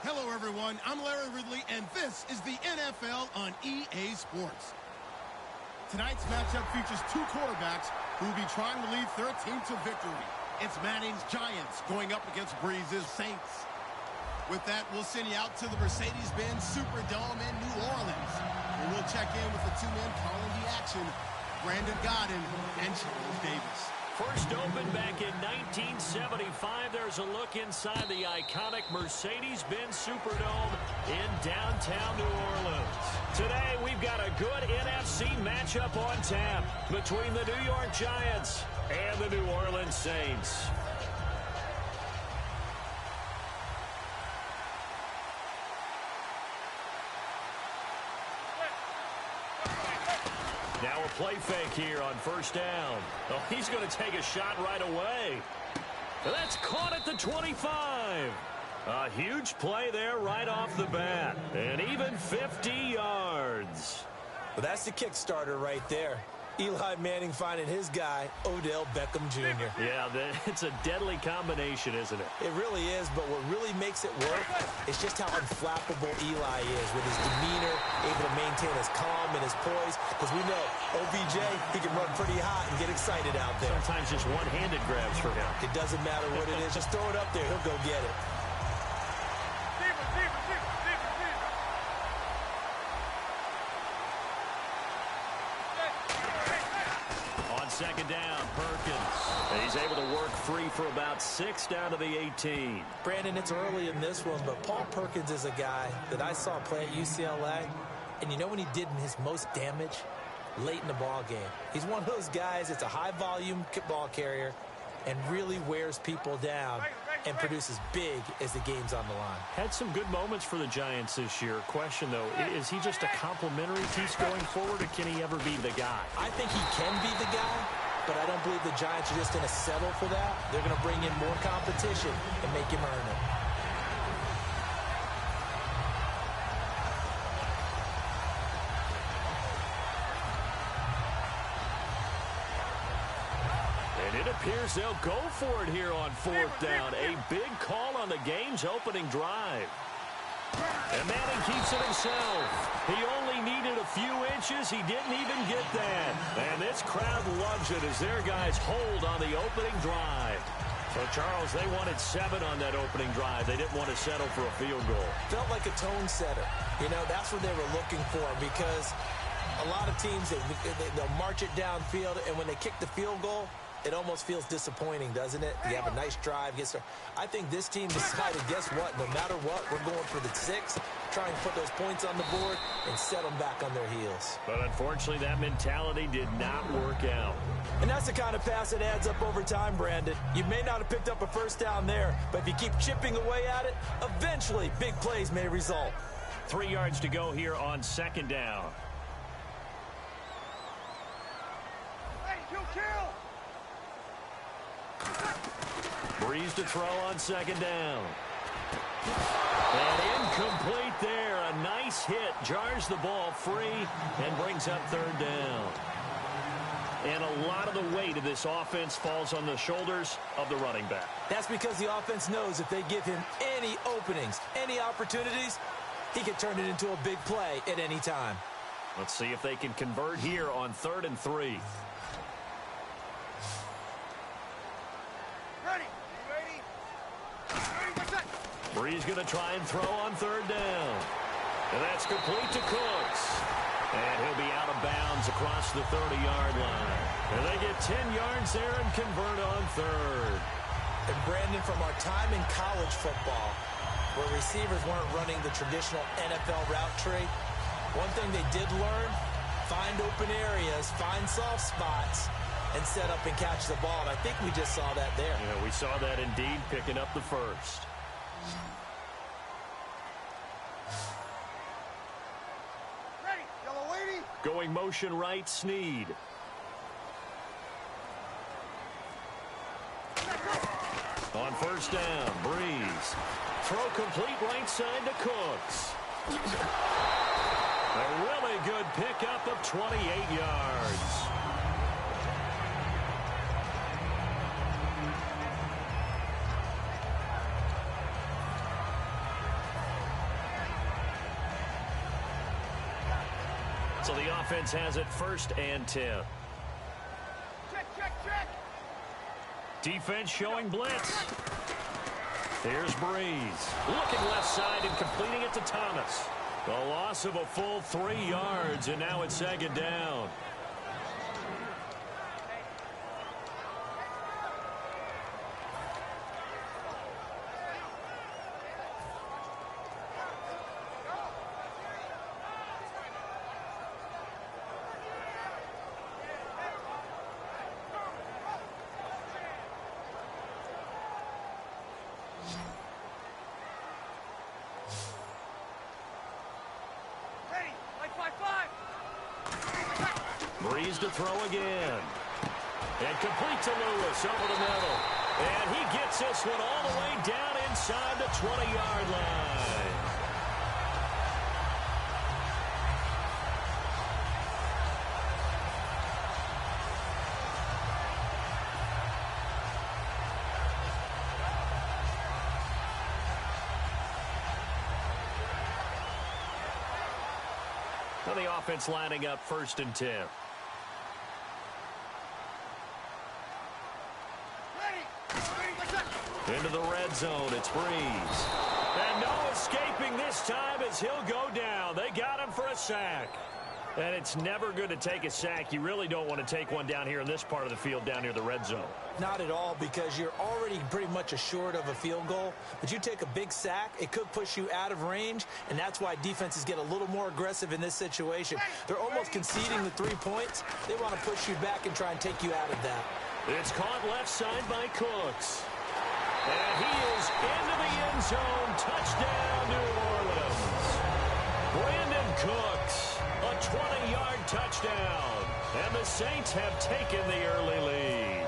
Hello, everyone. I'm Larry Ridley, and this is the NFL on EA Sports. Tonight's matchup features two quarterbacks who will be trying to lead their team to victory. It's Madden's Giants going up against Breeze's Saints. With that, we'll send you out to the Mercedes-Benz Superdome in New Orleans, where we'll check in with the two men calling the action, Brandon Godden and Charles Davis. First opened back in 1975. There's a look inside the iconic Mercedes-Benz Superdome in downtown New Orleans. Today, we've got a good NFC matchup on tap between the New York Giants and the New Orleans Saints. Now a play fake here on first down. Oh, he's going to take a shot right away. That's caught at the 25. A huge play there right off the bat. And even 50 yards. Well, that's the kickstarter right there. Eli Manning finding his guy, Odell Beckham Jr. Yeah, it's a deadly combination, isn't it? It really is, but what really makes it work is just how unflappable Eli is with his demeanor, able to maintain his calm and his poise. Because we know, OBJ, he can run pretty hot and get excited out there. Sometimes just one-handed grabs for him. It doesn't matter what it is. Just throw it up there. He'll go get it. Second down, Perkins. He's able to work free for about 6 down to the 18. Brandon, it's early in this one, but Paul Perkins is a guy that I saw play at UCLA. And you know when he did his most damage? Late in the ball game. He's one of those guys that's a high-volume ball carrier and really wears people down and produces big as the game's on the line. Had some good moments for the Giants this year. Question, though, is he just a complimentary piece going forward, or can he ever be the guy? I think he can be the guy, but I don't believe the Giants are just going to settle for that. They're going to bring in more competition and make him earn it. It appears they'll go for it here on fourth down. A big call on the game's opening drive. And Madden keeps it himself. He only needed a few inches. He didn't even get that. And this crowd loves it as their guys hold on the opening drive. So, Charles, they wanted 7 on that opening drive. They didn't want to settle for a field goal. Felt like a tone setter. You know, that's what they were looking for, because a lot of teams, they'll march it downfield, and when they kick the field goal, it almost feels disappointing, doesn't it? You have a nice drive. I think this team decided, guess what? No matter what, we're going for the 6, try and put those points on the board and set them back on their heels. But unfortunately, that mentality did not work out. And that's the kind of pass that adds up over time, Brandon. You may not have picked up a first down there, but if you keep chipping away at it, eventually big plays may result. 3 yards to go here on second down. Breeze to throw on second down. And incomplete there. A nice hit. Jars the ball free and brings up third down. And a lot of the weight of this offense falls on the shoulders of the running back. That's because the offense knows if they give him any openings, any opportunities, he can turn it into a big play at any time. Let's see if they can convert here on 3rd and 3. Breeze going to try and throw on 3rd down. And that's complete to Cooks. And he'll be out of bounds across the 30-yard line. And they get 10 yards there and convert on 3rd. And Brandon, from our time in college football, where receivers weren't running the traditional NFL route tree, one thing they did learn, find open areas, find soft spots, and set up and catch the ball. And I think we just saw that there. Yeah, we saw that indeed, picking up the first. Going motion right, Snead. On first down, Breeze. Throw complete right side to Cooks. A really good pickup of 28 yards. So the offense has it 1st and 10. Check. Defense showing blitz. Here's Breeze. Looking left side and completing it to Thomas. A loss of a full 3 yards, and now it's 2nd down. Breeze to throw again. And complete to Lewis over the middle. And he gets this one all the way down inside the 20-yard line. Now the offense lining up 1st and 10. Into the red zone, it's Breeze. And no escaping this time as he'll go down. They got him for a sack. And it's never good to take a sack. You really don't want to take one down here in this part of the field down near the red zone. Not at all, because you're already pretty much assured of a field goal. But you take a big sack, it could push you out of range, and that's why defenses get a little more aggressive in this situation. They're almost conceding the 3 points. They want to push you back and try and take you out of that. It's caught left side by Cooks. And he is into the end zone. Touchdown, New Orleans. Brandon Cooks, a 20-yard touchdown. And the Saints have taken the early lead.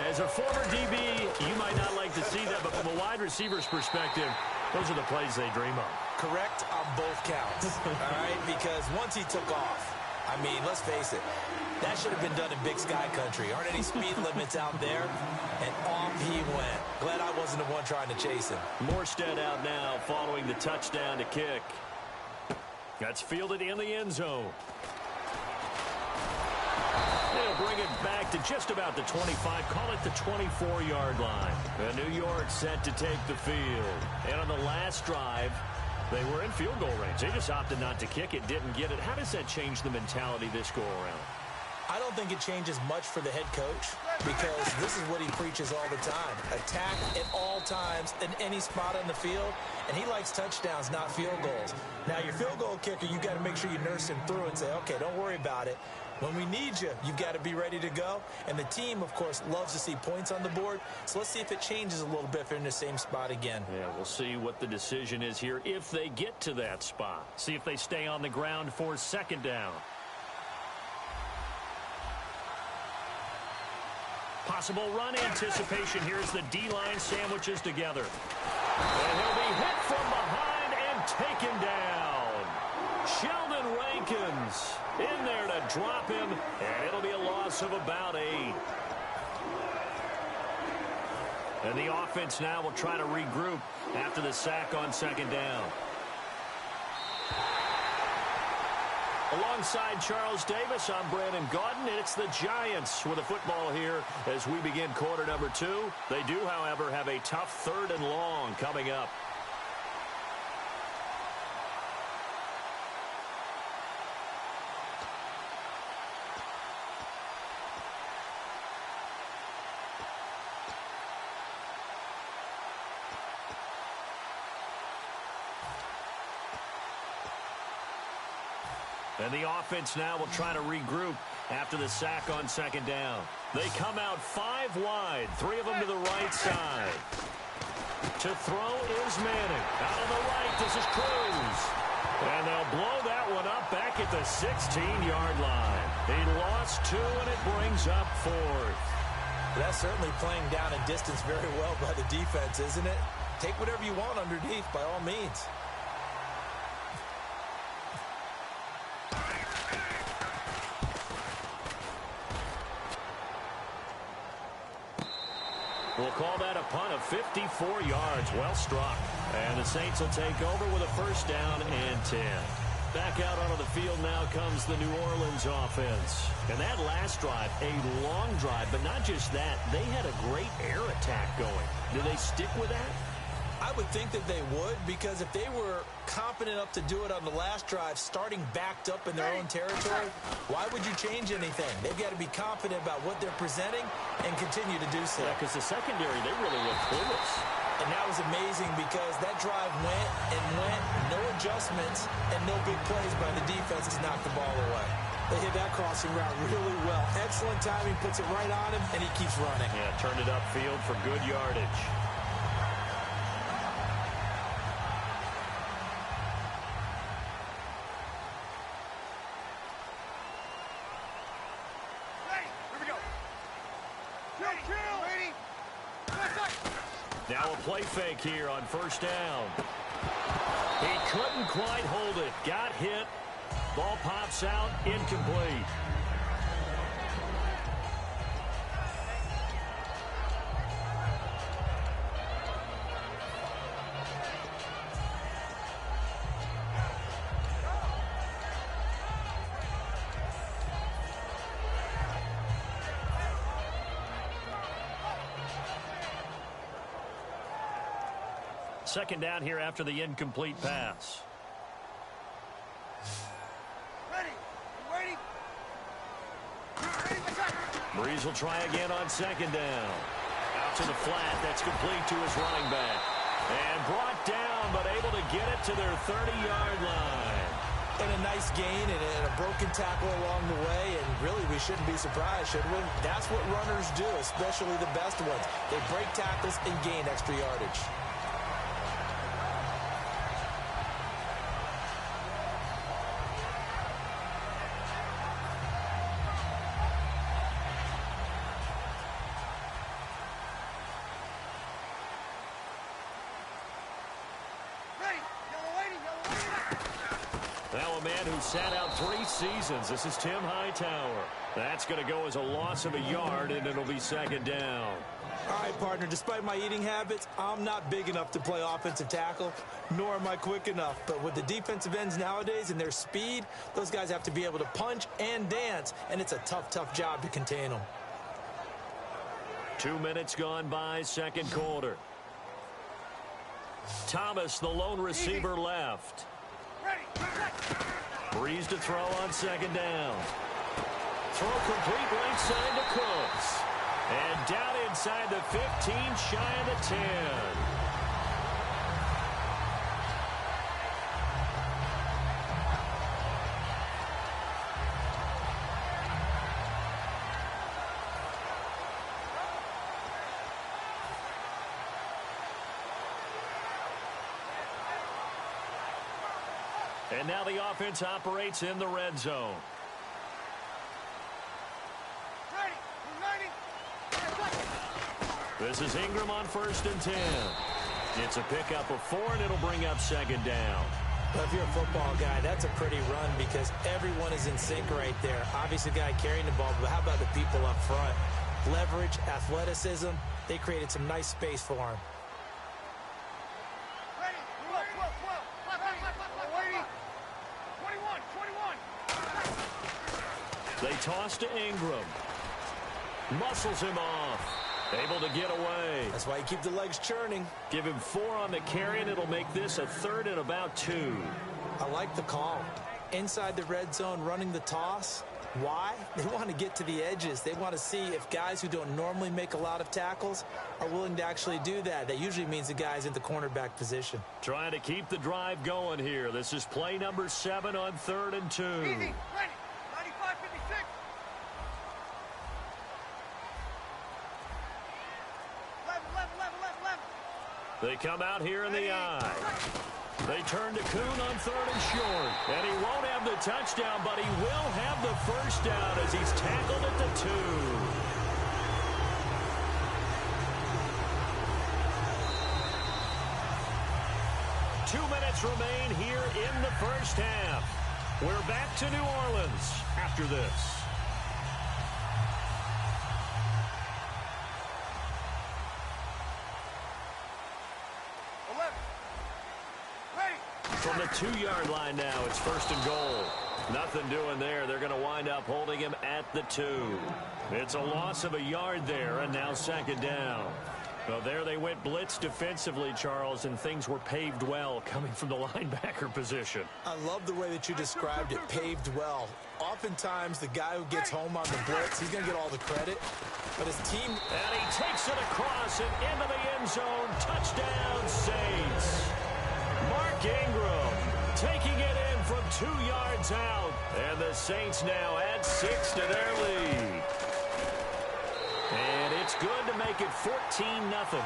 As a former DB, you might not like to see that, but from a wide receiver's perspective, those are the plays they dream of. Correct on both counts, all right? Because once he took off, I mean, let's face it, that should have been done in Big Sky Country. Aren't any speed limits out there? And off he went. Glad I wasn't the one trying to chase him. Morstead out now following the touchdown to kick. That's fielded in the end zone. They'll bring it back to just about the 25. Call it the 24-yard line. And New York set to take the field. And on the last drive, they were in field goal range. They just opted not to kick it, didn't get it. How does that change the mentality this go-around? I don't think it changes much for the head coach, because this is what he preaches all the time. Attack at all times in any spot on the field, and he likes touchdowns, not field goals. Now, your field goal kicker, you got to make sure you nurse him through and say, okay, don't worry about it. When we need you, you've got to be ready to go. And the team, of course, loves to see points on the board. So let's see if it changes a little bit if they're in the same spot again. Yeah, we'll see what the decision is here if they get to that spot. See if they stay on the ground for 2nd down. Possible run anticipation. Here's the D-line sandwiches together. And he'll be hit from behind and taken down. Sheldon Rankins in there to drop him, and it'll be a loss of about 8. And the offense now will try to regroup after the sack on 2nd down. Alongside Charles Davis, I'm Brandon Gaudin, and it's the Giants with a football here as we begin quarter number 2. They do, however, have a tough 3rd and long coming up. And the offense now will try to regroup after the sack on 2nd down. They come out 5 wide, 3 of them to the right side. To throw is Manning. Out on the right, this is Cruz. And they'll blow that one up back at the 16-yard line. He lost 2, and it brings up 4th. That's certainly playing down a distance very well by the defense, isn't it? Take whatever you want underneath, by all means. We'll call that a punt of 54 yards. Well struck. And the Saints will take over with a 1st down and 10. Back out onto the field now comes the New Orleans offense. And that last drive, a long drive, but not just that. They had a great air attack going. Do they stick with that? I would think that they would, because if they were confident enough to do it on the last drive, starting backed up in their own territory, why would you change anything? They've got to be confident about what they're presenting and continue to do so. Yeah, because the secondary, they really look clueless. And that was amazing because that drive went and went, no adjustments, and no big plays by the defense to knock the ball away. They hit that crossing route really well. Excellent timing, puts it right on him, and he keeps running. Yeah, turned it upfield for good yardage. Now a play fake here on first down. He couldn't quite hold it. Got hit. Ball pops out. Incomplete. Second down here after the incomplete pass. Breeze will try again on second down. Out to the flat. That's complete to his running back. And brought down, but able to get it to their 30-yard line. And a nice gain and a broken tackle along the way. And really, we shouldn't be surprised, should we? That's what runners do, especially the best ones. They break tackles and gain extra yardage. Now a man who sat out 3 seasons. This is Tim Hightower. That's going to go as a loss of a yard, and it'll be second down. All right, partner, despite my eating habits, I'm not big enough to play offensive tackle, nor am I quick enough. But with the defensive ends nowadays and their speed, those guys have to be able to punch and dance, and it's a tough, tough job to contain them. 2 minutes gone by, second quarter. Thomas, the lone receiver, left. Breeze to throw on second down. Throw complete right side to Cooks. And down inside the 15, shy of the 10. And now the offense operates in the red zone. This is Ingram on 1st and 10. It's a pickup of 4, and it'll bring up second down. Well, if you're a football guy, that's a pretty run because everyone is in sync right there. Obviously, the guy carrying the ball, but how about the people up front? Leverage, athleticism, they created some nice space for him. They toss to Ingram. Muscles him off. Able to get away. That's why you keep the legs churning. Give him 4 on the carry, and it'll make this a 3rd and about 2. I like the call. Inside the red zone, running the toss. Why? They want to get to the edges. They want to see if guys who don't normally make a lot of tackles are willing to actually do that. That usually means the guy's in the cornerback position. Trying to keep the drive going here. This is play number 7 on 3rd and 2. Easy, ready. 95-56. They come out here in the eye. They turn to Kuhn on 3rd and short. And he won't have the touchdown, but he will have the first down as he's tackled at the 2. Two minutes remain here in the first half. We're back to New Orleans after this. From the 2-yard line now, it's 1st and goal. Nothing doing there. They're going to wind up holding him at the 2. It's a loss of a yard there, and now 2nd down. Well, there they went blitz defensively, Charles, and things were paved well coming from the linebacker position. I love the way that you described it, paved well. Oftentimes, the guy who gets home on the blitz, he's going to get all the credit. But his team... And he takes it across and into the end zone. Touchdown, Saints. Mark Ingram taking it in from 2 yards out. And the Saints now add 6 to their lead. And it's good to make it 14-0.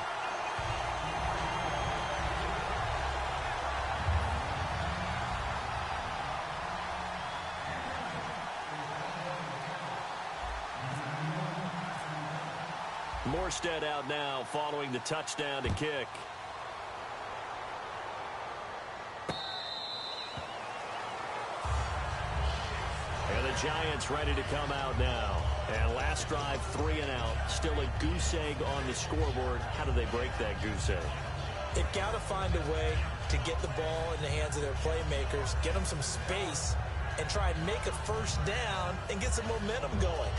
Morstead out now following the touchdown to kick. And the Giants ready to come out now. And last drive, 3 and out. Still a goose egg on the scoreboard. How do they break that goose egg? They've got to find a way to get the ball in the hands of their playmakers, get them some space, and try and make a first down and get some momentum going.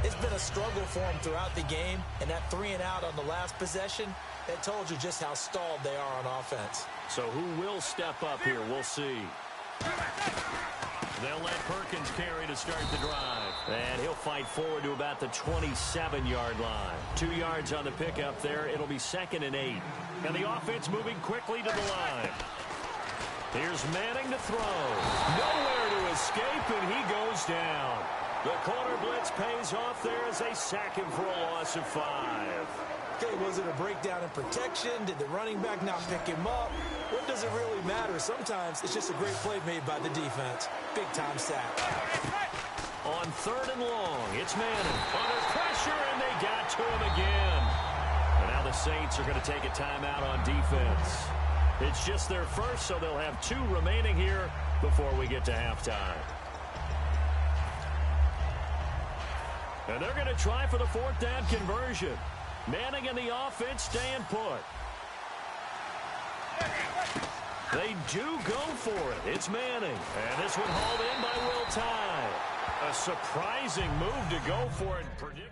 It's been a struggle for them throughout the game, and that 3 and out on the last possession, that told you just how stalled they are on offense. So who will step up here? We'll see. They'll let Perkins carry to start the drive. And he'll fight forward to about the 27-yard line. 2 yards on the pickup there. It'll be 2nd and 8. And the offense moving quickly to the line. Here's Manning to throw. Nowhere to escape, and he goes down. The corner blitz pays off there as they sack him for a loss of 5. Okay, was it a breakdown in protection? Did the running back not pick him up? What does it really matter? Sometimes it's just a great play made by the defense. Big-time sack. On 3rd and long, it's Manning. Under pressure, and they got to him again. And now the Saints are going to take a timeout on defense. It's just their first, so they'll have 2 remaining here before we get to halftime. And they're going to try for the 4th down conversion. Manning and the offense staying put. They do go for it. It's Manning. And this one hauled in by Will Tye. A surprising move to go for it. Predict.